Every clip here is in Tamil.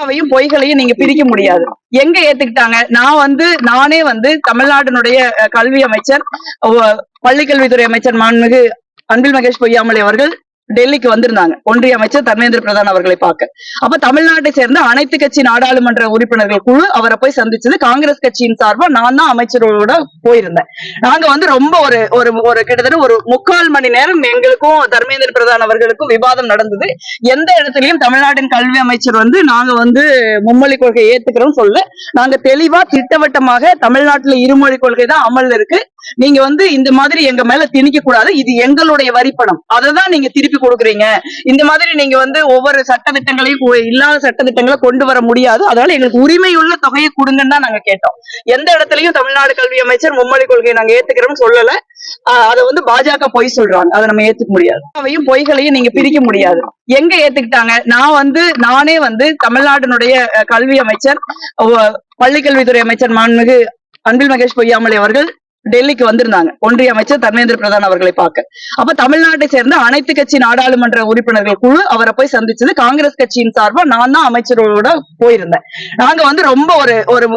உண்மையும் பொய்களையும் நீங்க பிரிக்க முடியாது. எங்க ஏத்துக்கிட்டாங்க? நானே தமிழ்நாட்டினுடைய கல்வி அமைச்சர், பள்ளிக்கல்வித்துறை அமைச்சர் மாண்புமிகு அன்பில் மகேஷ் பொய்யாமொழி அவர்கள் டெல்லிக்கு வந்திருந்தாங்க, ஒன்றிய அமைச்சர் தர்மேந்திர பிரதான் அவர்களை பார்க்க. அப்ப தமிழ்நாட்டை சேர்ந்த அனைத்து கட்சி நாடாளுமன்ற உறுப்பினர்கள் குழு அவரை போய் சந்திச்சது. காங்கிரஸ் கட்சியின் சார்பா நான் தான் அமைச்சரோட போயிருந்தேன். நாங்க ரொம்ப ஒரு கிட்டத்தட்ட ஒரு 3/4 மணி நேரம் எங்களுக்கும் தர்மேந்திர பிரதான் அவர்களுக்கும் விவாதம் நடந்தது. எந்த இடத்துலயும் தமிழ்நாட்டின் கல்வி அமைச்சர் நாங்க மும்மொழி கொள்கை ஏத்துக்கிறோம் சொல்ல, நாங்க தெளிவா திட்டவட்டமாக தமிழ்நாட்டுல இருமொழி கொள்கை தான் அமல்ல இருக்கு, நீங்க இந்த மாதிரி எங்க மேல திணிக்க கூடாது, இது எங்களுடைய வரிப்பணம், அதை தான் நீங்க திருப்பி கொடுக்குறீங்க, இந்த மாதிரி நீங்க ஒவ்வொரு சட்ட திட்டங்களையும் இல்லாத சட்ட திட்டங்களை கொண்டு வர முடியாது, அதனால எங்களுக்கு உரிமை உள்ள தொகையை கொடுங்கன்னு தான் நாங்க கேட்டோம். எந்த இடத்துலயும் தமிழ்நாடு கல்வி அமைச்சர் மும்மொழி கொள்கையை நாங்க ஏத்துக்கிறோம்னு சொல்லல. அதை பாஜக பொய் சொல்றாங்க, அதை நம்ம ஏத்துக்க முடியாது. அவையும் பொய்களையும் நீங்க பிரிக்க முடியாது. எங்க ஏத்துக்கிட்டாங்க? நானே தமிழ்நாட்டினுடைய கல்வி அமைச்சர், பள்ளிக்கல்வித்துறை அமைச்சர் மாண்புமிகு அன்பில் மகேஷ் பொய்யாமொழி அவர்கள் டெல்லிக்கு வந்திருந்தாங்க, ஒன்றிய அமைச்சர் தர்மேந்திர பிரதான் அவர்களை பார்க்க. அப்ப தமிழ்நாட்டை சேர்ந்த அனைத்து கட்சி நாடாளுமன்ற உறுப்பினர்கள் குழு அவரை போய் சந்திச்சது. காங்கிரஸ் கட்சியின் சார்பா நான் தான் அமைச்சரோட போயிருந்தேன். நாங்க ரொம்ப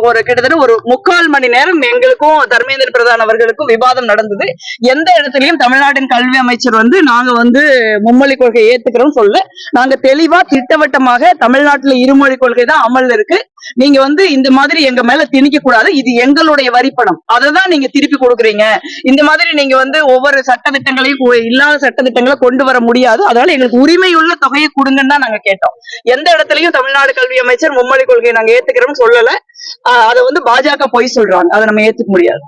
ஒரு கிட்டத்தட்ட ஒரு 3/4 மணி நேரம் எங்களுக்கும் தர்மேந்திர பிரதான் அவர்களுக்கும் விவாதம் நடந்தது. எந்த இடத்துலயும் தமிழ்நாட்டின் கல்வி அமைச்சர் நாங்க மும்மொழி கொள்கை ஏத்துக்கிறோம் சொல்ல, நாங்க தெளிவா திட்டவட்டமாக தமிழ்நாட்டுல இருமொழி கொள்கை தான் அமல்ல இருக்கு, நீங்க இந்த மாதிரி எங்க மேல திணிக்க கூடாது, இது எங்களுடைய வரிப்பணம், அதை தான் நீங்க திருப்பி கொடுக்குறீங்க, இந்த மாதிரி நீங்க ஒவ்வொரு சட்ட திட்டங்களையும் இல்லாத சட்ட திட்டங்களை கொண்டு வர முடியாது, அதனால எங்களுக்கு உரிமை உள்ள தொகையை கொடுங்கன்னு தான் நாங்க கேட்டோம். எந்த இடத்துலயும் தமிழ்நாடு கல்வி அமைச்சர் மும்மொழி கொள்கையை நாங்க ஏத்துக்கிறோம்னு சொல்லல. அதை பாஜக பொய் சொல்றாங்க, அதை நம்ம ஏத்துக்க முடியாது.